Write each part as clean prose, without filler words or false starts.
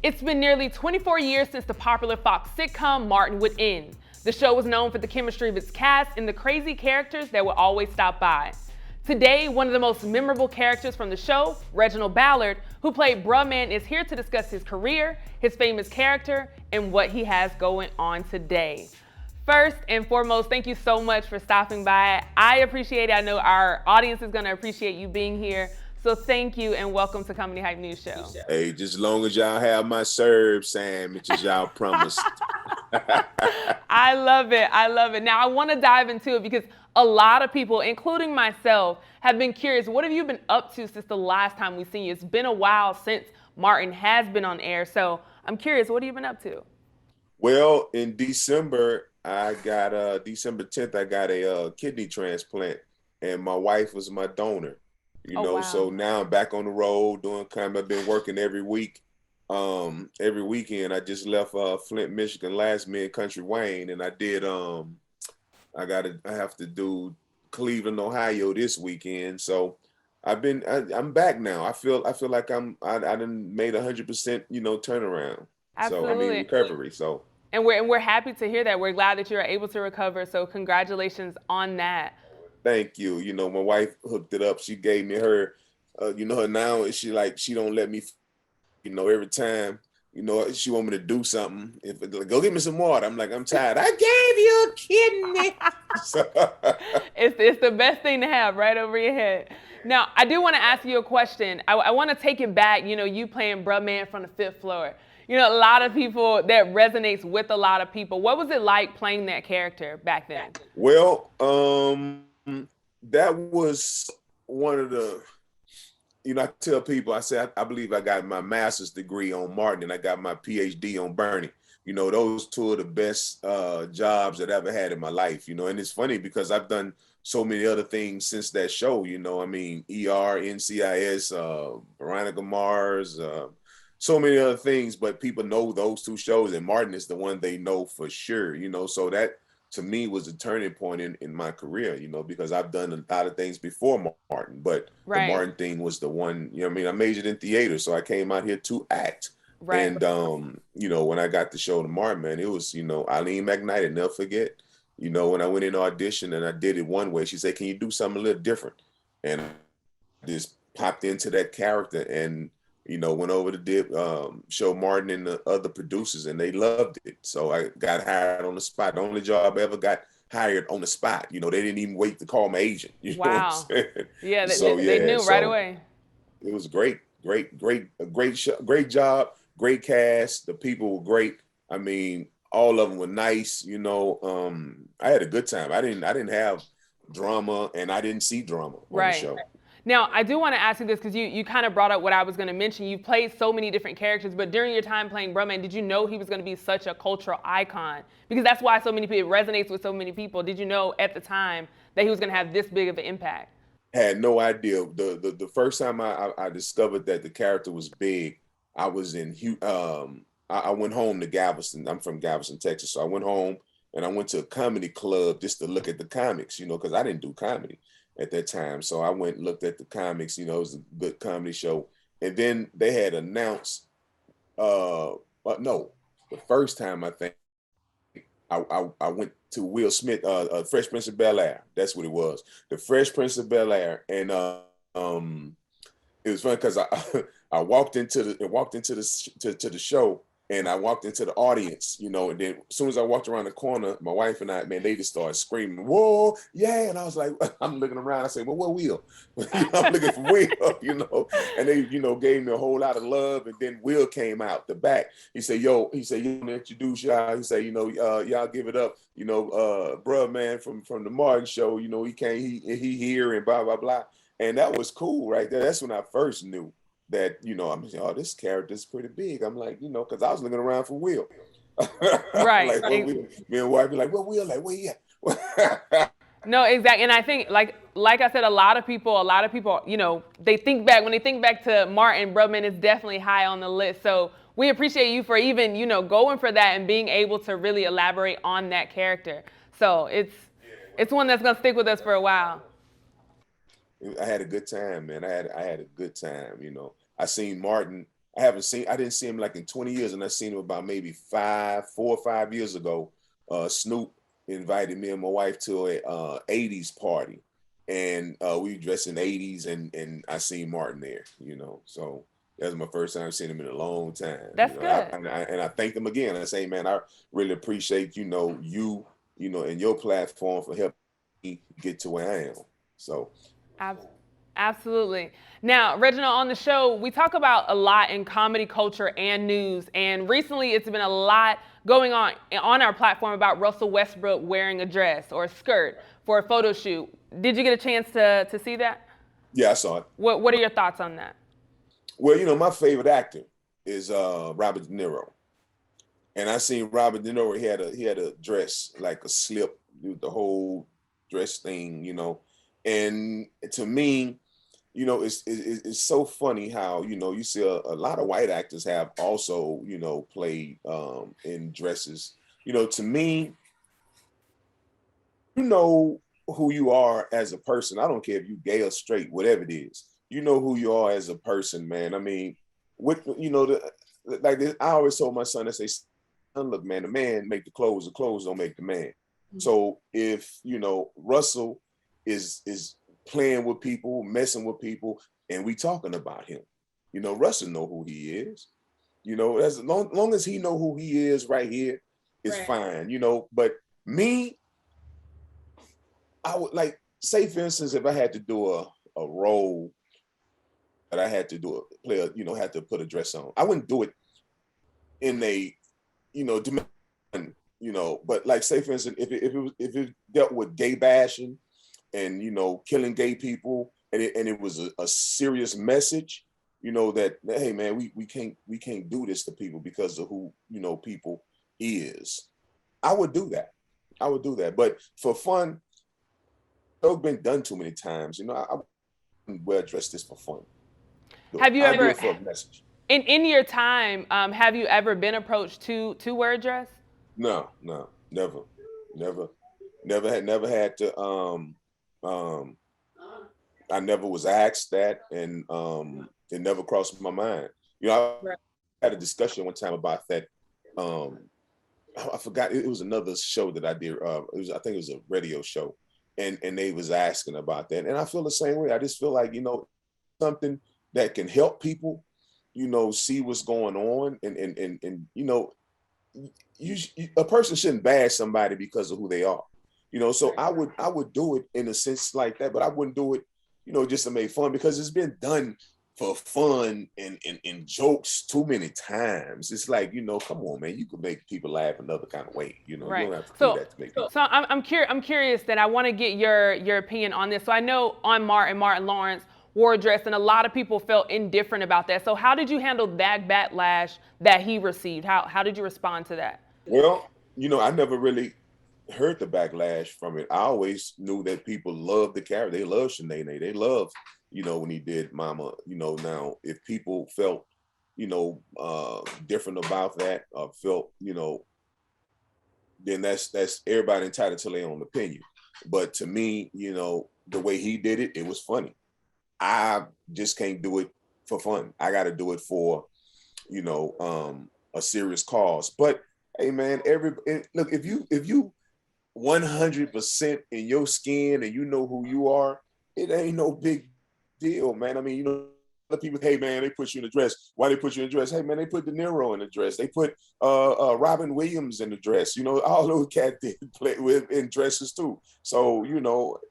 It's been nearly 24 years since the popular Fox sitcom Martin would end. The show was known for the chemistry of its cast and the crazy characters that would always stop by. Today, one of the most memorable characters from the show, Reginald Ballard, who played Bruhman, is here to discuss his career, his famous character, and what he has going on today. First and foremost, thank you so much for stopping by. I appreciate it. I know our audience is going to appreciate you being here. So thank you and welcome to Comedy Hype News Show. Hey, just as long as y'all have my serve sandwiches, y'all promised. I love it. I love it. Now, I want to dive into it because a lot of people, including myself, have been curious. What have you been up to since the last time we've seen you? It's been a while since Martin has been on air. So I'm curious, what have you been up to? Well, in December, December 10th, I got a kidney transplant, and my wife was my donor. Wow. So now I'm back on the road doing I've been working every week. Every weekend. I just left Flint, Michigan last mid-country Wayne, and I did I have to do Cleveland, Ohio this weekend. So I'm back now. I feel like I done made 100%, turnaround. Absolutely. So recovery. So and we're happy to hear that. We're glad that you're able to recover. So congratulations on that. Thank you. My wife hooked it up. She gave me her, her now. She don't let me, every time, she want me to do something. Go get me some water. I'm like, I'm tired. I gave you a kidney. It's the best thing to have right over your head. Now, I do want to ask you a question. I want to take it back. You playing Bruhman from the fifth floor. A lot of people, that resonates with a lot of people. What was it like playing that character back then? Well, that was one of the, I tell people, I say, I believe I got my master's degree on Martin and I got my PhD on Bernie. Those two of the best jobs that I ever had in my life, and it's funny because I've done so many other things since that show, ER, NCIS, Veronica Mars, so many other things, but people know those two shows and Martin is the one they know for sure, so that to me was a turning point in my career, because I've done a lot of things before Martin, but right. The Martin thing was the one, I majored in theater, so I came out here to act. Right. And, when I got the show to Martin, man, it was, Eileen McKnight, I'll never forget, when I went in audition and I did it one way, she said, can you do something a little different? And I just popped into that character and, went over to show Martin and the other producers and they loved it. So I got hired on the spot. The only job I ever got hired on the spot. They didn't even wait to call my agent. Wow. Know what I'm saying? Yeah, they knew right away. It was great show, great job, great cast. The people were great. All of them were nice. I had a good time. I didn't have drama and I didn't see drama on the show. Now, I do want to ask you this because you kind of brought up what I was going to mention. You played so many different characters, but during your time playing Bruhman, did you know he was going to be such a cultural icon? Because that's why so many people, it resonates with so many people. Did you know at the time that he was going to have this big of an impact? Had no idea. The first time I discovered that the character was big, I was in, I went home to Galveston. I'm from Galveston, Texas. So I went home and I went to a comedy club just to look at the comics, because I didn't do comedy at that time. So I went and looked at the comics, it was a good comedy show. And then they had announced, the first time I think I went to Will Smith, Fresh Prince of Bel-Air. That's what it was. The Fresh Prince of Bel-Air. And it was fun because I walked into the show and I walked into the audience, and then as soon as I walked around the corner, my wife and I, man, they just started screaming, whoa, yeah. And I was like, I'm looking around, I said, well, where Will? I'm looking for Will, and they, gave me a whole lot of love. And then Will came out the back. He said, you want to introduce y'all. He said, y'all give it up, Bruhman from the Martin show, he here and blah, blah, blah. And that was cool right there. That's when I first knew that, this character is pretty big. I'm like, because I was looking around for Will. Right. Me and wife be like, well, Will, like, where you at? No, exactly. And I think, like I said, a lot of people, they think back, when they think back to Martin, Bruhman is definitely high on the list. So we appreciate you for even, going for that and being able to really elaborate on that character. So it's one that's going to stick with us for a while. I had a good time, man. I had a good time, I seen Martin I didn't see him like in 20 years, and I seen him about maybe 4 or 5 years ago. Snoop invited me and my wife to a 80s party, and we dressed in 80s, and I seen Martin there, so that was my first time seeing him in a long time. That's good. And I thanked him again. I say, man, I really appreciate, and your platform for helping me get to where I am. So. Absolutely. Now, Reginald, on the show, we talk about a lot in comedy culture and news. And recently, it's been a lot going on our platform about Russell Westbrook wearing a dress or a skirt for a photo shoot. Did you get a chance to see that? Yeah, I saw it. What are your thoughts on that? Well, my favorite actor is Robert De Niro. And I seen Robert De Niro, he had a dress, like a slip, the whole dress thing, And to me, it's so funny how, you see a lot of white actors have also, played in dresses. To me, who you are as a person. I don't care if you gay or straight, whatever it is. You know who you are as a person, man. I mean, like this, I always told my son, I say, son, look, man, the man make the clothes don't make the man. Mm-hmm. So if, Russell is playing with people, messing with people, and we talking about him. Russell know who he is. As long as he know who he is right here, it's fine. But me, I would like, say for instance, if I had to do a role that I had to had to put a dress on, I wouldn't do it in a, but like say for instance, if it dealt with gay bashing and killing gay people, and it was a serious message, that hey man, we can't do this to people because of who people is. I would do that. But for fun, it's been done too many times. I wouldn't wear dress this for fun. Have you ever, for a message. In your time, have you ever been approached to wear a dress? No, never had to. I never was asked that, and it never crossed my mind. I had a discussion one time about that. I forgot, it was another show that I did. I think it was a radio show, and they was asking about that, and I feel the same way. I just feel like something that can help people, see what's going on, and a person shouldn't bash somebody because of who they are. So I would do it in a sense like that, but I wouldn't do it, just to make fun, because it's been done for fun and jokes too many times. It's like, come on, man, you could make people laugh another kind of way. You don't have to do that to make people. So I'm curious that I want to get your opinion on this. So I know on Martin Lawrence wore a dress, and a lot of people felt indifferent about that. So how did you handle that backlash that he received? How did you respond to that? Well, I never really heard the backlash from it. I always knew that people loved the character. They love Shanae. They love, when he did Mama. Now if people felt, different about that, or felt, then that's everybody entitled to their own opinion. But to me, the way he did it, it was funny. I just can't do it for fun. I got to do it for, a serious cause. But hey, man, look, if you 100% in your skin and you know who you are, it ain't no big deal, man. I mean, other people, hey man, they put you in a dress. Why they put you in a dress? Hey man, they put De Niro in a dress. They put Robin Williams in a dress. All those cats did play with in dresses too. So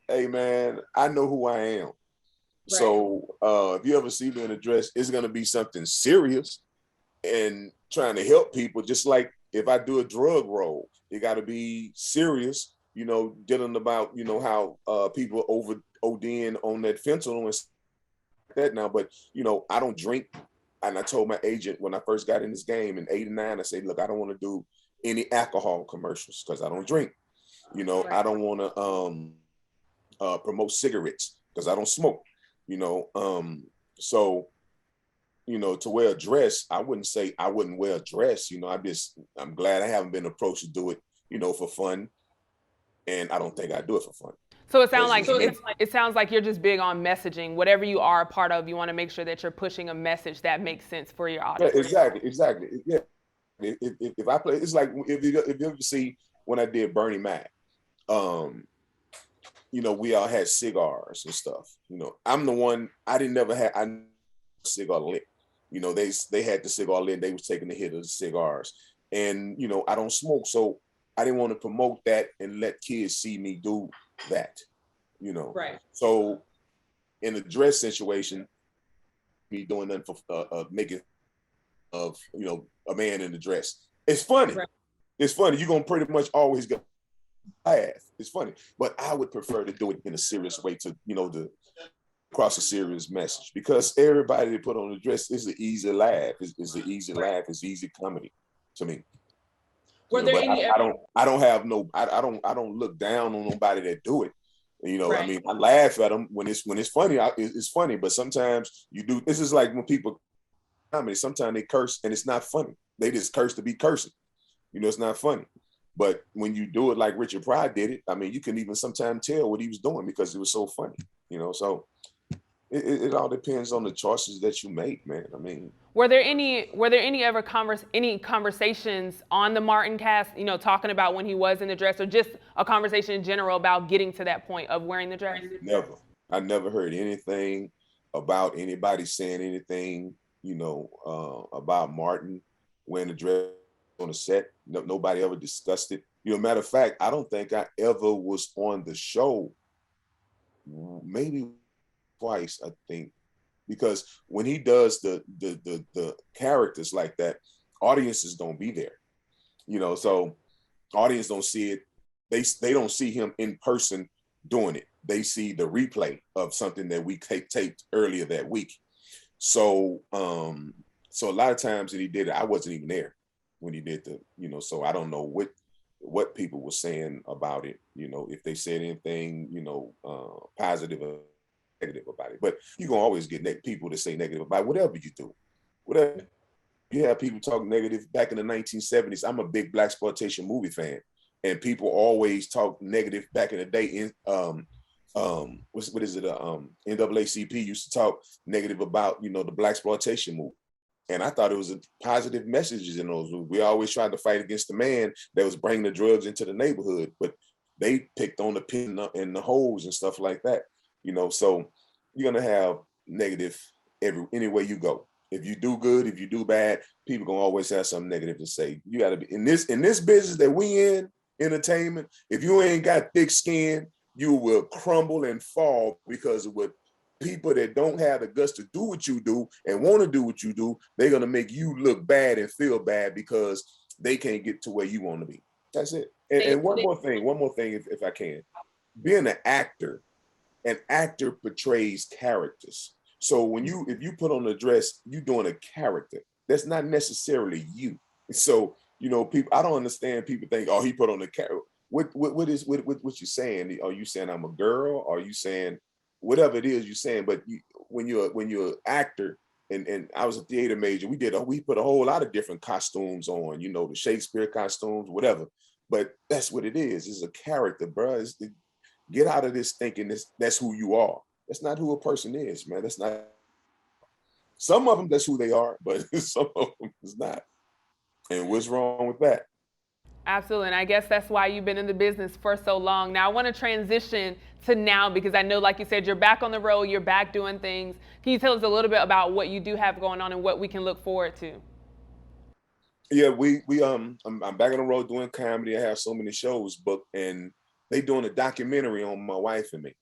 hey man, I know who I am. Right. So if you ever see me in a dress, it's gonna be something serious and trying to help people. Just like if I do a drug role, it got to be serious. Dealing about how people over ODing on that fentanyl and that now. But I don't drink, and I told my agent when I first got in this game in '89, I said, look, I don't want to do any alcohol commercials because I don't drink. Right. I don't want to promote cigarettes because I don't smoke. So to wear a dress, I wouldn't say I wouldn't wear a dress. I'm glad I haven't been approached to do it, for fun. and I don't think I do it for fun. So it sounds That's like just me. it sounds like you're just big on messaging. Whatever you are a part of, you want to make sure that you're pushing a message that makes sense for your Yeah, audience. exactly. Yeah. If I play, it's like if you ever see when I did Bernie Mac, um, we all had cigars and stuff. I'm the one I didn't never had I cigar lit. They had the cigar lit. And they was taking the hit of the cigars, and I don't smoke, so I didn't want to promote that and let kids see me do that. Right. So in a dress situation, me doing nothing for making of a man in the dress. It's funny. Right. It's funny. You're gonna pretty much always get laugh. It's funny, but I would prefer to do it in a serious way to cross a serious message, because everybody that put on the dress is an easy laugh. It's an easy laugh. It's easy comedy to me. Were there any? I don't look down on nobody that do it. Right. I mean, I laugh at them when it's funny. It's funny, but sometimes you do. This is like when people comedy. Sometimes they curse and it's not funny. They just curse to be cursing. It's not funny. But when you do it like Richard Pryor did it, I mean, you can even sometimes tell what he was doing because it was so funny. So it all depends on the choices that you make, man. I mean, were there any ever conversations on the Martin cast, talking about when he was in the dress, or just a conversation in general about getting to that point of wearing the dress? Never. I never heard anything about anybody saying anything, about Martin wearing the dress on the set. No, nobody ever discussed it. Matter of fact, I don't think I ever was on the show. Maybe twice, I think, because when he does the characters like that, audiences don't be there. So audience don't see it. They don't see him in person doing it. They see the replay of something that we taped earlier that week. So so a lot of times that he did it, I wasn't even there when he did so I don't know what people were saying about it, if they said anything, positive or negative about it. But you can always get people to say negative about whatever you do. Whatever. You have people talk negative back in the 1970s. I'm a big blaxploitation movie fan, and people always talk negative back in the day. What is it? NAACP used to talk negative about the blaxploitation movie. And I thought it was a positive messages in those movies. We always tried to fight against the man that was bringing the drugs into the neighborhood, but they picked on the pin and the holes and stuff like that. So you're gonna have negative anywhere you go. If you do good, if you do bad, people gonna always have something negative to say. You gotta be in this business that we in, entertainment. If you ain't got thick skin, you will crumble and fall because of what people that don't have the guts to do what you do and want to do what you do, they're going to make you look bad and feel bad because they can't get to where you want to be. That's it. And one more thing, if I can. Being an actor portrays characters. So if you put on a dress, you're doing a character. That's not necessarily you. So, people, I don't understand people think, oh, he put on a character. What you saying? Are you saying I'm a girl? Are you saying whatever it is you're saying? But when you're an actor, and I was a theater major, we put a whole lot of different costumes on, the Shakespeare costumes, whatever. But that's what it is. It's a character, bro. Get out of this thinking that's who you are. That's not who a person is, man. That's not. Some of them, that's who they are, but some of them is not. And what's wrong with that? Absolutely, and I guess that's why you've been in the business for so long. Now I want to transition to now, because I know, like you said, you're back on the road, you're back doing things. Can you tell us a little bit about what you do have going on and what we can look forward to? Yeah, I'm back on the road doing comedy. I have so many shows booked, and they doing a documentary on my wife and me.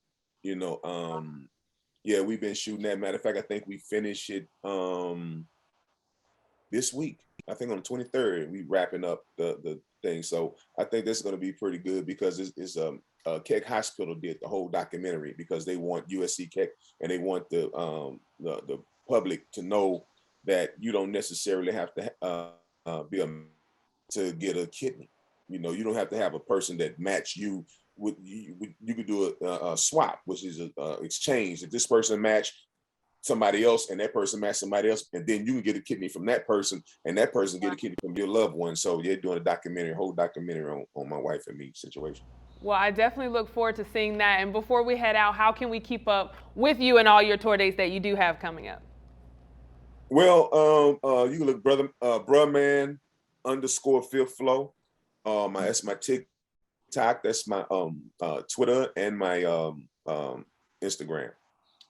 Yeah, we've been shooting that. Matter of fact, I think we finish it this week. I think on the 23rd, we wrapping up the thing. So I think that's going to be pretty good because it's Keck Hospital did the whole documentary because they want USC Keck and they want the public to know that you don't necessarily have to to get a kidney. You don't have to have a person that match you. You could do a swap, which is a exchange. If this person match somebody else and that person match somebody else, and then you can get a kidney from that person and that person get a kidney from your loved one. So they're doing a whole documentary on my wife and me situation. Well, I definitely look forward to seeing that. And before we head out, how can we keep up with you and all your tour dates that you do have coming up? Well, you can look Bruhman _Fifth Flow. That's my TikTok. That's my Twitter and my Instagram.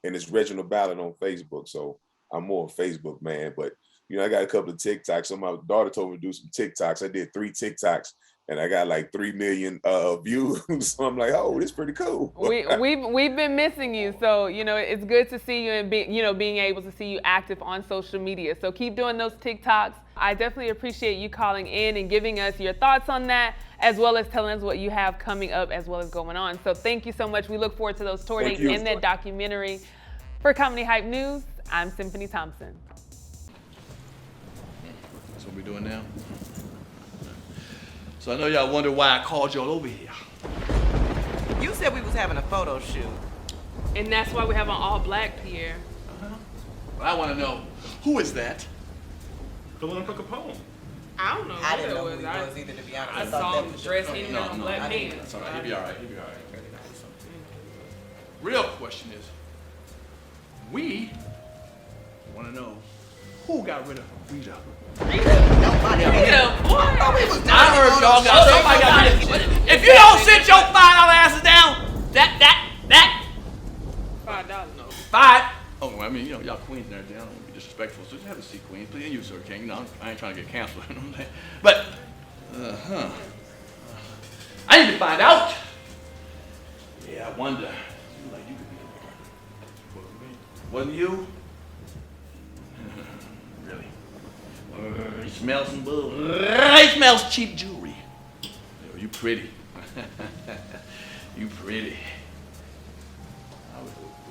And it's Reginald Ballard on Facebook. So I'm more a Facebook man. But I got a couple of TikToks. So my daughter told me to do some TikToks. I did 3 TikToks. And I got like 3 million views. So I'm like, oh, this is pretty cool. We've been missing you. So, it's good to see you and being able to see you active on social media. So keep doing those TikToks. I definitely appreciate you calling in and giving us your thoughts on that, as well as telling us what you have coming up as well as going on. So thank you so much. We look forward to those tour dates and that documentary. For Comedy Hype News, I'm Symphony Thompson. That's what we're doing now. So I know y'all wonder why I called y'all over here. You said we was having a photo shoot. And that's why we have an all black, Pierre. But I want to know, who is that? The one from Capone. I don't know. I didn't know who he was either, to be honest. I saw him dressed in a black man. That's all right. He'll be all right. Real question is, we want to know who got rid of Rita. Nobody. I heard y'all got somebody got rid of it. If you don't sit your $5 asses down, that $5, no. 5. Oh, I mean, y'all queens and everything. I don't want to be disrespectful, so just have a seat, queen. Please, and you, sir, king. I ain't trying to get canceled. You know what I'm saying? But, I need to find out. Yeah, I wonder. Seems like you could be the one. Wasn't you? Really? He smells some bull. He smells cheap jewelry. Yo, you pretty. You pretty.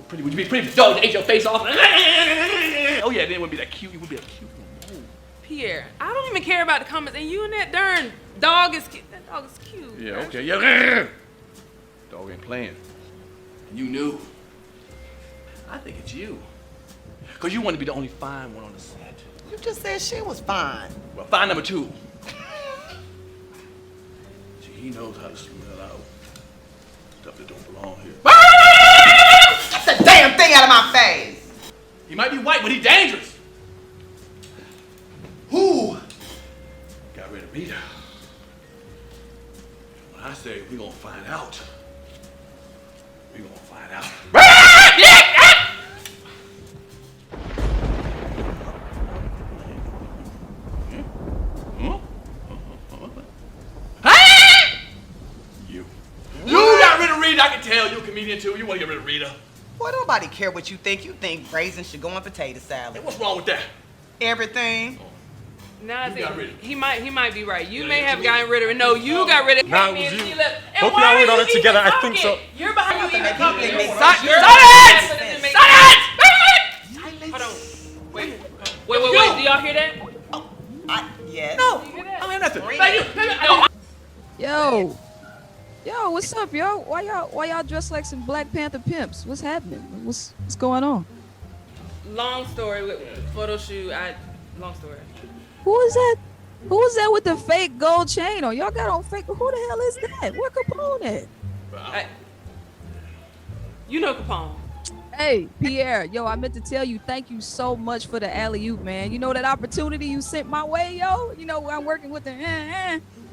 Pretty. Would you be pretty if the dog ate your face off? Oh yeah, then it wouldn't be that cute. It would be a cute one. Pierre, I don't even care about the comments, and you and that darn dog is cute. That dog is cute. Yeah, okay, yeah. Dog ain't playing. And you knew. I think it's you. Because you want to be the only fine one on the set. You just said she was fine. Well, fine number 2. See, he knows how to smell out stuff that don't belong here. Get the damn thing out of my face! He might be white, but he's dangerous. Who got rid of Rita? When I say we're gonna find out, we're gonna find out. You got rid of Rita. I can tell you're a comedian too. You want to get rid of Rita. Boy, nobody care what you think. You think raisins should go in potato salad. Hey, what's wrong with that? Everything. Now I You got rid think of he might be right. You may have gotten rid of it. No, you got rid of it. Nah, it was you. Both of y'all wait on it together. I think so. You're behind you even talking. Silence! Silence! Hold on. Wait. Do y'all hear that? Yes. No, You hear that? I mean nothing. Yo, what's up, yo? Why y'all dressed like some Black Panther pimps? What's happening? What's going on? Long story with photo shoot. Long story. Who is that? Who is that with the fake gold chain on? Y'all got on fake. Who the hell is that? Where Capone at? You know Capone. Hey, Pierre, yo, I meant to tell you, thank you so much for the alley-oop, man. You know that opportunity you sent my way, yo? You know, I'm working with the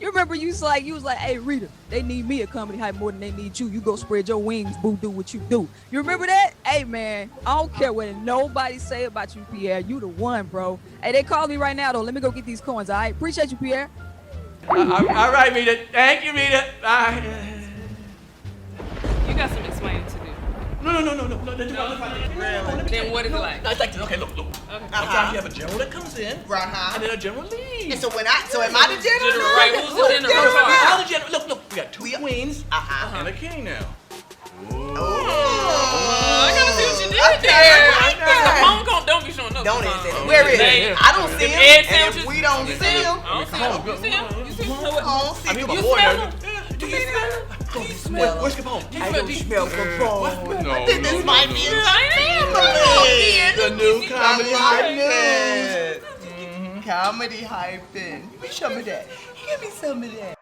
You remember you was like, hey, Rita, they need me at Comedy Hype more than they need you. You go spread your wings, boo, do what you do. You remember that? Hey, man, I don't care what nobody say about you, Pierre. You the one, bro. Hey, they called me right now, though. Let me go get these coins, all right? Appreciate you, Pierre. All right, Rita. Thank you, Rita. You got some explaining to do. No. Then what is it like? No, it's like this. Okay, look. Sometimes you have a general that comes in, and then a general leaves. And so am I the general? General, right? Who's the general? I'm the general. Look, we got 2 queens and a king now. I gotta see what you did there. Capone don't be showing up. Don't it? Where is it? I don't see him. And if we don't see him, I don't see him. You see him? You see him? I don't see him. My You boy smell there. him? Do you smell him? Where's Capone? I don't smell Capone. No, I think this might be a the new comedy hype. Comedy hyping. Give me some of that. Give me some of that.